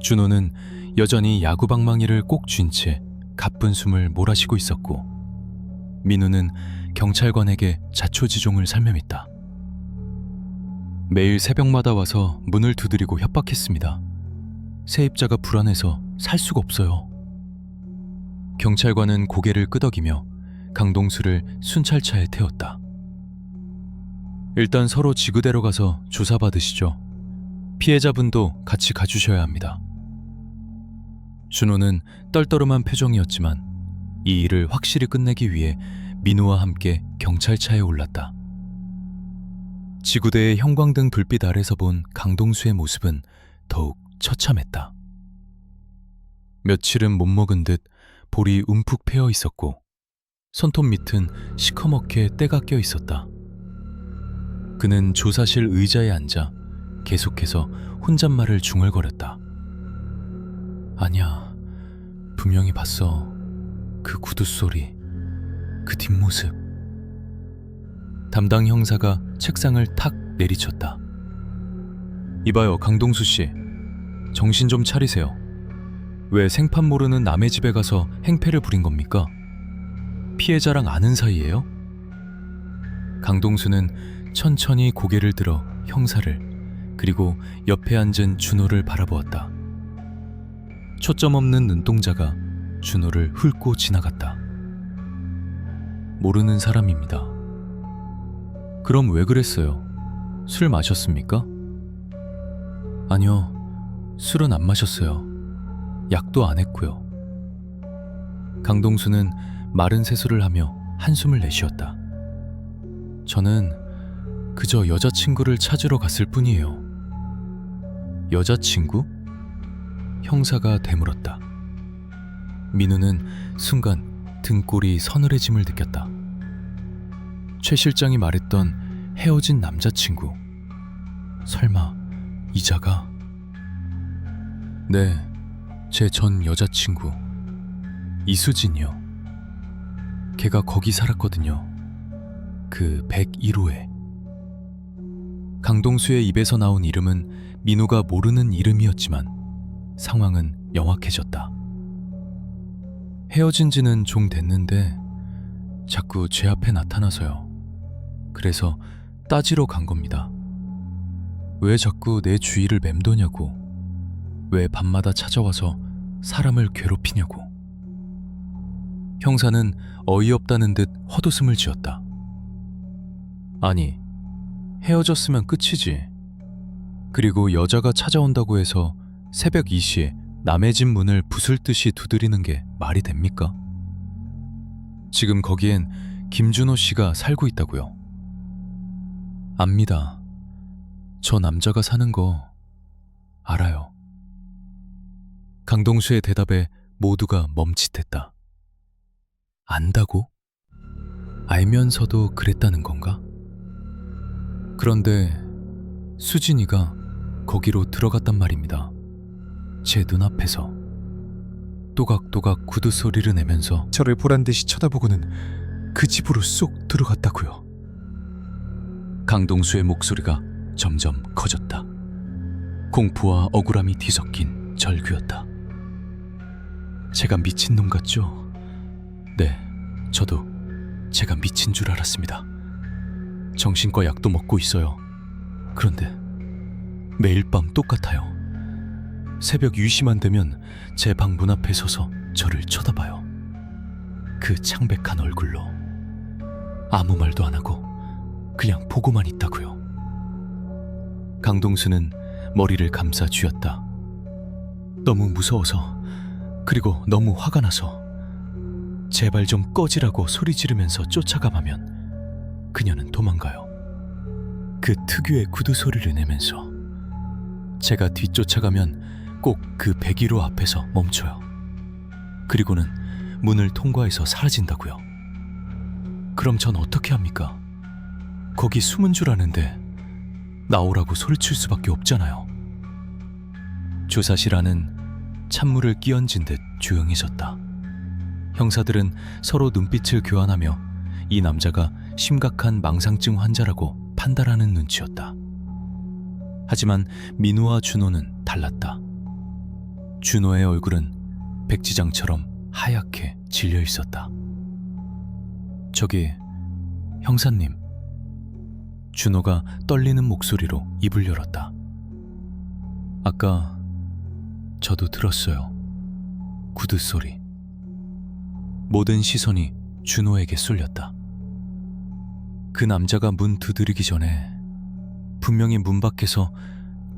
준호는 여전히 야구방망이를 꼭 쥔 채 가쁜 숨을 몰아쉬고 있었고, 민우는 경찰관에게 자초지종을 설명했다. 매일 새벽마다 와서 문을 두드리고 협박했습니다. 세입자가 불안해서 살 수가 없어요. 경찰관은 고개를 끄덕이며 강동수를 순찰차에 태웠다. 일단 서로 지구대로 가서 조사받으시죠. 피해자분도 같이 가주셔야 합니다. 준호는 떨떠름한 표정이었지만 이 일을 확실히 끝내기 위해 민우와 함께 경찰차에 올랐다. 지구대의 형광등 불빛 아래서 본 강동수의 모습은 더욱 처참했다. 며칠은 못 먹은 듯 볼이 움푹 패여 있었고 손톱 밑은 시커멓게 때가 껴 있었다. 그는 조사실 의자에 앉아 계속해서 혼잣말을 중얼거렸다. 아니야, 분명히 봤어. 그 구두 소리, 그 뒷모습. 담당 형사가 책상을 탁 내리쳤다. 이봐요, 강동수 씨. 정신 좀 차리세요. 왜 생판 모르는 남의 집에 가서 행패를 부린 겁니까? 피해자랑 아는 사이예요? 강동수는 천천히 고개를 들어 형사를 그리고 옆에 앉은 준호를 바라보았다. 초점 없는 눈동자가 준호를 훑고 지나갔다. 모르는 사람입니다. 그럼 왜 그랬어요? 술 마셨습니까? 아니요, 술은 안 마셨어요. 약도 안 했고요. 강동수는 마른 세수를 하며 한숨을 내쉬었다. 저는 그저 여자친구를 찾으러 갔을 뿐이에요. 여자친구? 형사가 되물었다. 민우는 순간 등골이 서늘해짐을 느꼈다. 최 실장이 말했던 헤어진 남자친구. 설마 이자가? 네, 제 전 여자친구 이수진이요. 걔가 거기 살았거든요. 그 101호에. 강동수의 입에서 나온 이름은 민우가 모르는 이름이었지만 상황은 영악해졌다. 헤어진 지는 좀 됐는데 자꾸 제 앞에 나타나서요. 그래서 따지러 간 겁니다. 왜 자꾸 내 주위를 맴도냐고. 왜 밤마다 찾아와서 사람을 괴롭히냐고. 형사는 어이없다는 듯 헛웃음을 지었다. 아니, 헤어졌으면 끝이지. 그리고 여자가 찾아온다고 해서 새벽 2시에 남의 집 문을 부술 듯이 두드리는 게 말이 됩니까? 지금 거기엔 김준호 씨가 살고 있다고요. 압니다. 저 남자가 사는 거 알아요. 강동수의 대답에 모두가 멈칫했다. 안다고? 알면서도 그랬다는 건가? 그런데 수진이가 거기로 들어갔단 말입니다. 제 눈앞에서 또각또각 구두 소리를 내면서 저를 보란듯이 쳐다보고는 그 집으로 쏙 들어갔다고요. 강동수의 목소리가 점점 커졌다. 공포와 억울함이 뒤섞인 절규였다. 제가 미친놈 같죠? 네, 저도 제가 미친 줄 알았습니다. 정신과 약도 먹고 있어요. 그런데 매일 밤 똑같아요. 새벽 2시만 되면 제 방 문 앞에 서서 저를 쳐다봐요. 그 창백한 얼굴로 아무 말도 안 하고 그냥 보고만 있다고요. 강동수는 머리를 감싸 쥐었다. 너무 무서워서, 그리고 너무 화가 나서 제발 좀 꺼지라고 소리 지르면서 쫓아가면 그녀는 도망가요. 그 특유의 구두 소리를 내면서 제가 뒤쫓아가면 꼭 그 101호 앞에서 멈춰요. 그리고는 문을 통과해서 사라진다고요. 그럼 전 어떻게 합니까? 거기 숨은 줄 아는데 나오라고 소리칠 수밖에 없잖아요. 조사실 안은 찬물을 끼얹은 듯 조용해졌다. 형사들은 서로 눈빛을 교환하며 이 남자가 심각한 망상증 환자라고 판단하는 눈치였다. 하지만 민우와 준호는 달랐다. 준호의 얼굴은 백지장처럼 하얗게 질려 있었다. 저기, 형사님. 준호가 떨리는 목소리로 입을 열었다. 아까 저도 들었어요. 구두 소리. 모든 시선이 준호에게 쏠렸다. 그 남자가 문 두드리기 전에 분명히 문 밖에서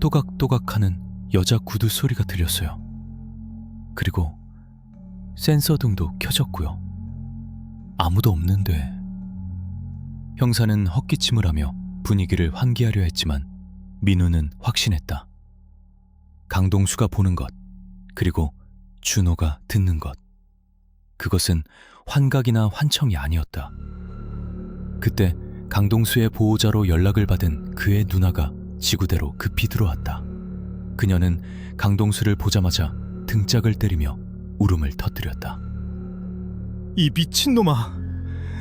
또각또각하는 여자 구두 소리가 들렸어요. 그리고 센서 등도 켜졌고요. 아무도 없는데. 형사는 헛기침을 하며 분위기를 환기하려 했지만 민우는 확신했다. 강동수가 보는 것, 그리고 준호가 듣는 것. 그것은 환각이나 환청이 아니었다. 그때 강동수의 보호자로 연락을 받은 그의 누나가 지구대로 급히 들어왔다. 그녀는 강동수를 보자마자 등짝을 때리며 울음을 터뜨렸다. 이 미친놈아,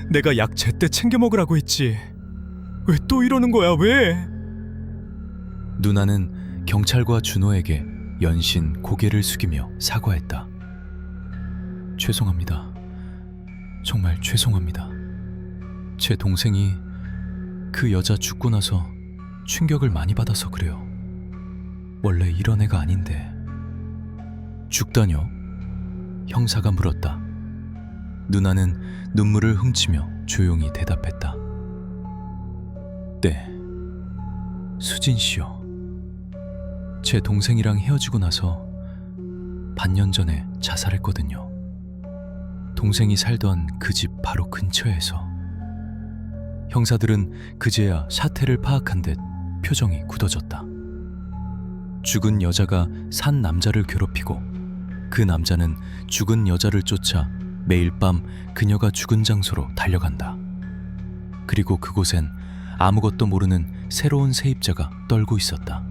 내가 약 제때 챙겨 먹으라고 했지. 왜 또 이러는 거야, 왜? 누나는 경찰과 준호에게 연신 고개를 숙이며 사과했다. 죄송합니다. 정말 죄송합니다. 제 동생이 그 여자 죽고 나서 충격을 많이 받아서 그래요. 원래 이런 애가 아닌데. 죽다뇨? 형사가 물었다. 누나는 눈물을 훔치며 조용히 대답했다. 네, 수진 씨요. 제 동생이랑 헤어지고 나서 반년 전에 자살했거든요. 동생이 살던 그 집 바로 근처에서. 형사들은 그제야 사태를 파악한 듯 표정이 굳어졌다. 죽은 여자가 산 남자를 괴롭히고 그 남자는 죽은 여자를 쫓아 매일 밤 그녀가 죽은 장소로 달려간다. 그리고 그곳엔 아무것도 모르는 새로운 세입자가 떨고 있었다.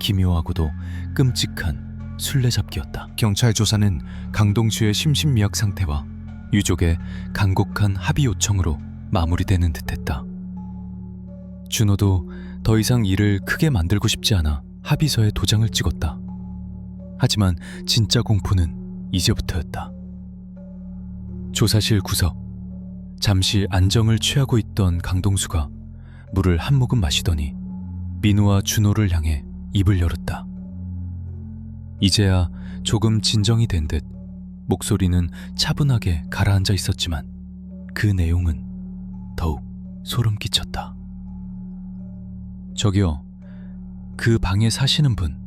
기묘하고도 끔찍한 술래잡기였다. 경찰 조사는 강동수의 심신미약 상태와 유족의 간곡한 합의 요청으로 마무리되는 듯했다. 준호도 더 이상 일을 크게 만들고 싶지 않아 합의서에 도장을 찍었다. 하지만 진짜 공포는 이제부터였다. 조사실 구석. 잠시 안정을 취하고 있던 강동수가 물을 한 모금 마시더니 민우와 준호를 향해 입을 열었다. 이제야 조금 진정이 된 듯 목소리는 차분하게 가라앉아 있었지만 그 내용은 더욱 소름 끼쳤다. 저기요, 그 방에 사시는 분.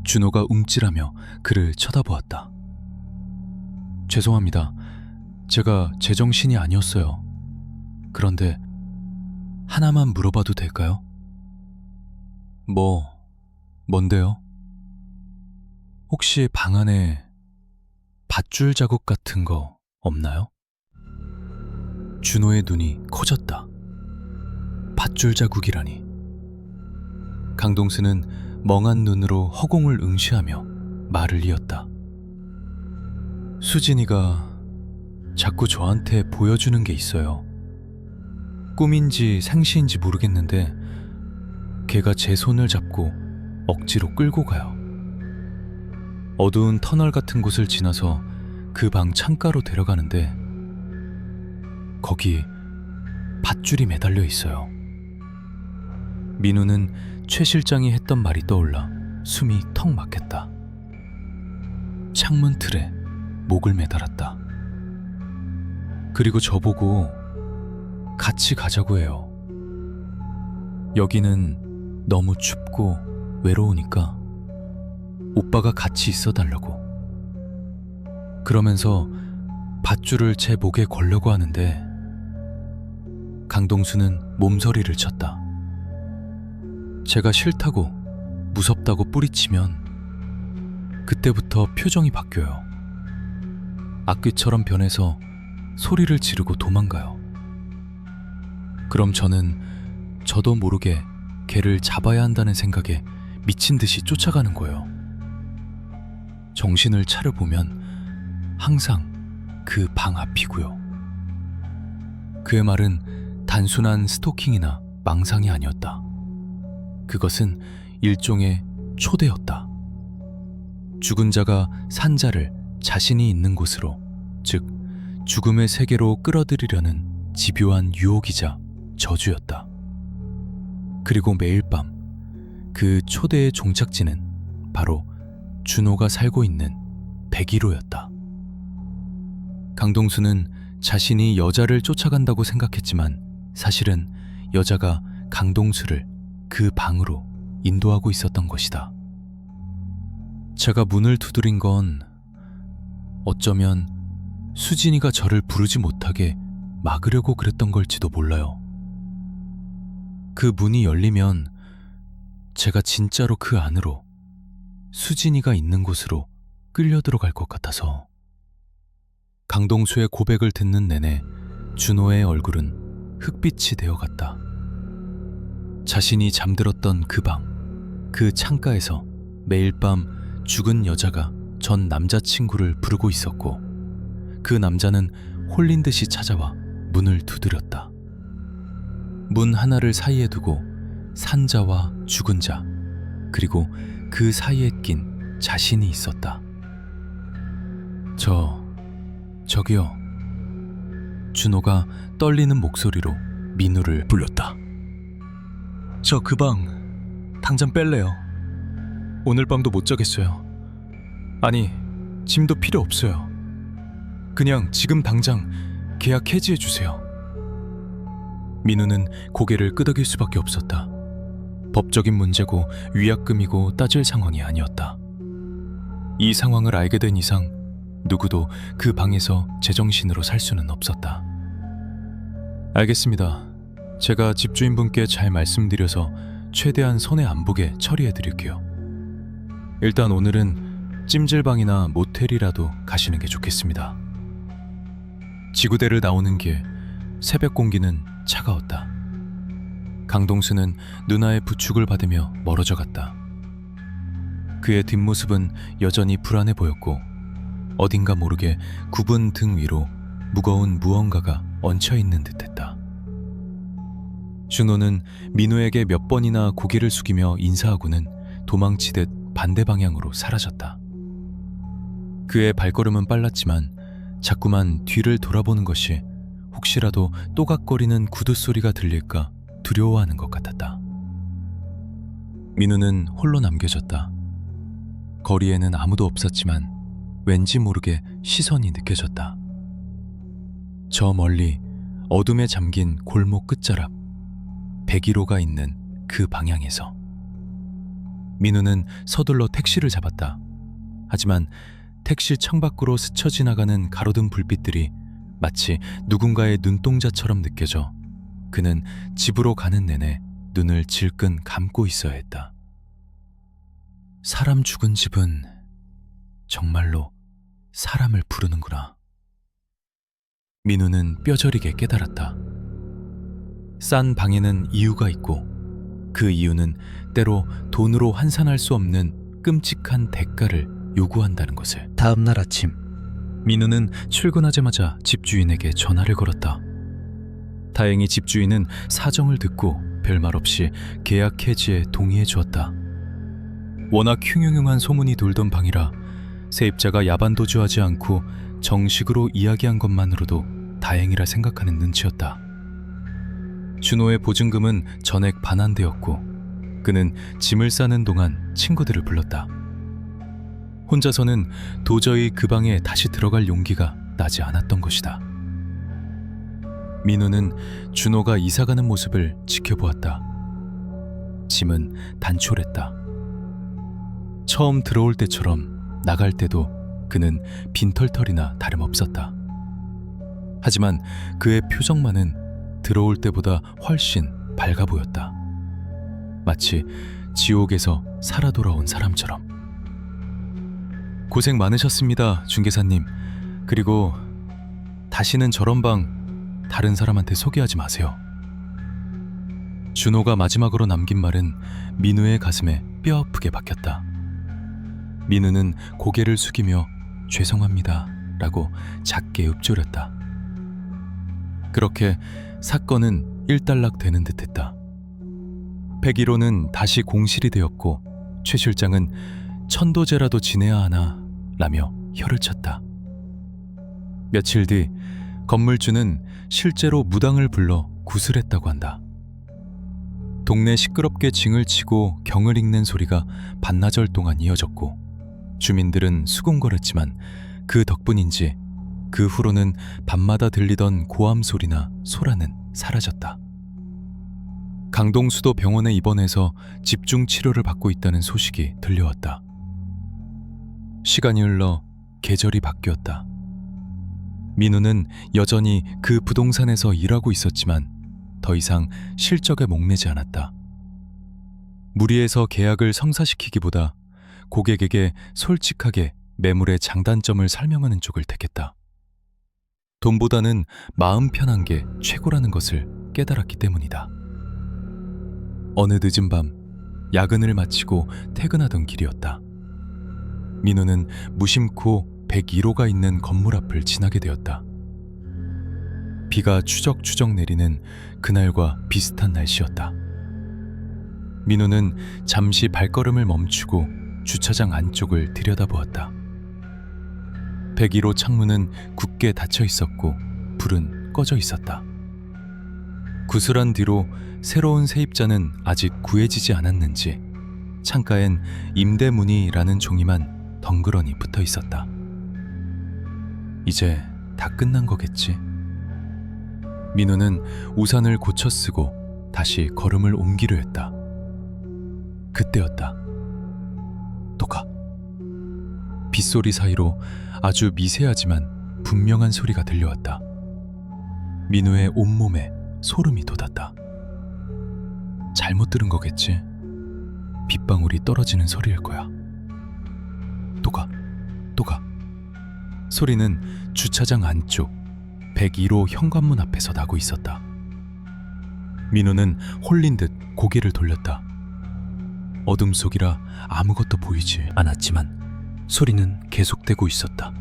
준호가 움찔하며 그를 쳐다보았다. 죄송합니다. 제가 제정신이 아니었어요. 그런데 하나만 물어봐도 될까요? 뭔데요? 혹시 방 안에 밧줄 자국 같은 거 없나요? 준호의 눈이 커졌다. 밧줄 자국이라니. 강동수는 멍한 눈으로 허공을 응시하며 말을 이었다. 수진이가 자꾸 저한테 보여주는 게 있어요. 꿈인지 생시인지 모르겠는데 걔가 제 손을 잡고 억지로 끌고 가요. 어두운 터널 같은 곳을 지나서 그 방 창가로 데려가는데 거기 밧줄이 매달려 있어요. 민우는 최 실장이 했던 말이 떠올라 숨이 턱 막혔다. 창문 틀에 목을 매달았다. 그리고 저보고 같이 가자고 해요. 여기는 너무 춥고 외로우니까 오빠가 같이 있어달라고. 그러면서 밧줄을 제 목에 걸려고 하는데 강동수는 몸서리를 쳤다. 제가 싫다고 무섭다고 뿌리치면 그때부터 표정이 바뀌어요. 악귀처럼 변해서 소리를 지르고 도망가요. 그럼 저는 저도 모르게 걔를 잡아야 한다는 생각에 미친 듯이 쫓아가는 거예요. 정신을 차려보면 항상 그 방 앞이고요. 그의 말은 단순한 스토킹이나 망상이 아니었다. 그것은 일종의 초대였다. 죽은 자가 산 자를 자신이 있는 곳으로, 즉 죽음의 세계로 끌어들이려는 집요한 유혹이자 저주였다. 그리고 매일 밤 그 초대의 종착지는 바로 준호가 살고 있는 101호였다. 강동수는 자신이 여자를 쫓아간다고 생각했지만 사실은 여자가 강동수를 그 방으로 인도하고 있었던 것이다. 제가 문을 두드린 건 어쩌면 수진이가 저를 부르지 못하게 막으려고 그랬던 걸지도 몰라요. 그 문이 열리면 제가 진짜로 그 안으로, 수진이가 있는 곳으로 끌려 들어갈 것 같아서. 강동수의 고백을 듣는 내내 준호의 얼굴은 흑빛이 되어갔다. 자신이 잠들었던 그 방, 그 창가에서 매일 밤 죽은 여자가 전 남자친구를 부르고 있었고, 그 남자는 홀린 듯이 찾아와 문을 두드렸다. 문 하나를 사이에 두고 산자와 죽은 자, 그리고 그 사이에 낀 자신이 있었다. 저기요. 준호가 떨리는 목소리로 민우를 불렀다. 저 그 방 당장 뺄래요. 오늘 밤도 못 자겠어요. 아니, 짐도 필요 없어요. 그냥 지금 당장 계약 해지해 주세요. 민우는 고개를 끄덕일 수밖에 없었다. 법적인 문제고 위약금이고 따질 상황이 아니었다. 이 상황을 알게 된 이상 누구도 그 방에서 제정신으로 살 수는 없었다. 알겠습니다. 제가 집주인분께 잘 말씀드려서 최대한 손해 안 보게 처리해 드릴게요. 일단 오늘은 찜질방이나 모텔이라도 가시는 게 좋겠습니다. 지구대를 나오는 길, 새벽 공기는 차가웠다. 강동수는 누나의 부축을 받으며 멀어져 갔다. 그의 뒷모습은 여전히 불안해 보였고, 어딘가 모르게 굽은 등 위로 무거운 무언가가 얹혀있는 듯했다. 준호는 민우에게 몇 번이나 고개를 숙이며 인사하고는 도망치듯 반대 방향으로 사라졌다. 그의 발걸음은 빨랐지만 자꾸만 뒤를 돌아보는 것이 혹시라도 또각거리는 구두 소리가 들릴까 두려워하는 것 같았다. 민우는 홀로 남겨졌다. 거리에는 아무도 없었지만 왠지 모르게 시선이 느껴졌다. 저 멀리 어둠에 잠긴 골목 끝자락, 101호가 있는 그 방향에서. 민우는 서둘러 택시를 잡았다. 하지만 택시 창밖으로 스쳐 지나가는 가로등 불빛들이 마치 누군가의 눈동자처럼 느껴져 그는 집으로 가는 내내 눈을 질끈 감고 있어야 했다. 사람 죽은 집은 정말로 사람을 부르는구나. 민우는 뼈저리게 깨달았다. 싼 방에는 이유가 있고, 그 이유는 때로 돈으로 환산할 수 없는 끔찍한 대가를 요구한다는 것을. 다음 날 아침, 민우는 출근하자마자 집주인에게 전화를 걸었다. 다행히 집주인은 사정을 듣고 별말 없이 계약 해지에 동의해 주었다. 워낙 흉흉한 소문이 돌던 방이라 세입자가 야반도주하지 않고 정식으로 이야기한 것만으로도 다행이라 생각하는 눈치였다. 준호의 보증금은 전액 반환되었고 그는 짐을 싸는 동안 친구들을 불렀다. 혼자서는 도저히 그 방에 다시 들어갈 용기가 나지 않았던 것이다. 민우는 준호가 이사가는 모습을 지켜보았다. 짐은 단촐했다. 처음 들어올 때처럼 나갈 때도 그는 빈털털이나 다름없었다. 하지만 그의 표정만은 들어올 때보다 훨씬 밝아 보였다. 마치 지옥에서 살아 돌아온 사람처럼. 고생 많으셨습니다, 중개사님. 그리고 다시는 저런 방 다른 사람한테 소개하지 마세요. 준호가 마지막으로 남긴 말은 민우의 가슴에 뼈아프게 박혔다. 민우는 고개를 숙이며 죄송합니다 라고 작게 읊조렸다. 그렇게 사건은 일단락되는 듯했다. 101호는 다시 공실이 되었고 최 실장은 천도제라도 지내야 하나 라며 혀를 쳤다. 며칠 뒤 건물주는 실제로 무당을 불러 구슬했다고 한다. 동네 시끄럽게 징을 치고 경을 읽는 소리가 반나절 동안 이어졌고 주민들은 수군거렸지만 그 덕분인지 그 후로는 밤마다 들리던 고함 소리나 소라는 사라졌다. 강동수도 병원에 입원해서 집중 치료를 받고 있다는 소식이 들려왔다. 시간이 흘러 계절이 바뀌었다. 민우는 여전히 그 부동산에서 일하고 있었지만 더 이상 실적에 목매지 않았다. 무리해서 계약을 성사시키기보다 고객에게 솔직하게 매물의 장단점을 설명하는 쪽을 택했다. 돈보다는 마음 편한 게 최고라는 것을 깨달았기 때문이다. 어느 늦은 밤 야근을 마치고 퇴근하던 길이었다. 민호는 무심코 101호가 있는 건물 앞을 지나게 되었다. 비가 추적추적 내리는 그날과 비슷한 날씨였다. 민호는 잠시 발걸음을 멈추고 주차장 안쪽을 들여다보았다. 101호 창문은 굳게 닫혀 있었고 불은 꺼져 있었다. 구슬한 뒤로 새로운 세입자는 아직 구해지지 않았는지 창가엔 임대문의라는 종이만 덩그러니 붙어 있었다. 이제 다 끝난 거겠지. 민호는 우산을 고쳐 쓰고 다시 걸음을 옮기려 했다. 그때였다. 또가. 빗소리 사이로 아주 미세하지만 분명한 소리가 들려왔다. 민호의 온몸에 소름이 돋았다. 잘못 들은 거겠지. 빗방울이 떨어지는 소리일 거야. 또가. 소리는 주차장 안쪽 101호 현관문 앞에서 나고 있었다. 민호는 홀린 듯 고개를 돌렸다. 어둠 속이라 아무것도 보이지 않았지만 소리는 계속되고 있었다.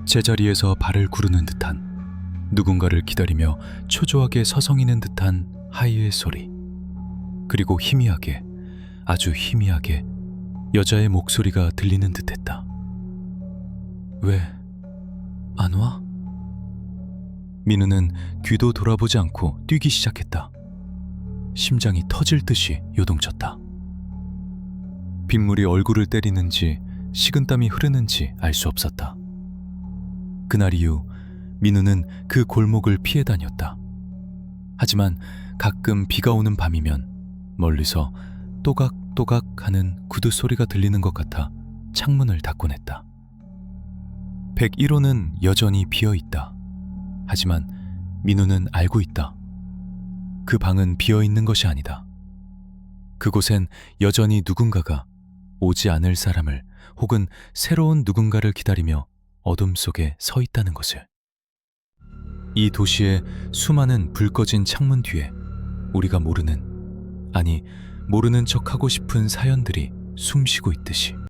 제자리에서 발을 구르는 듯한, 누군가를 기다리며 초조하게 서성이는 듯한 하이의 소리, 그리고 희미하게, 아주 희미하게 여자의 목소리가 들리는 듯했다. 왜 안 와? 민우는 귀도 돌아보지 않고 뛰기 시작했다. 심장이 터질 듯이 요동쳤다. 빗물이 얼굴을 때리는지 식은땀이 흐르는지 알 수 없었다. 그날 이후 민우는 그 골목을 피해 다녔다. 하지만 가끔 비가 오는 밤이면 멀리서 또각또각 하는 구두 소리가 들리는 것 같아 창문을 닫곤 했다. 101호는 여전히 비어 있다. 하지만 민우는 알고 있다. 그 방은 비어 있는 것이 아니다. 그곳엔 여전히 누군가가 오지 않을 사람을 혹은 새로운 누군가를 기다리며 어둠 속에 서 있다는 것을. 이 도시의 수많은 불 꺼진 창문 뒤에 우리가 모르는 척하고 싶은 사연들이 숨쉬고 있듯이.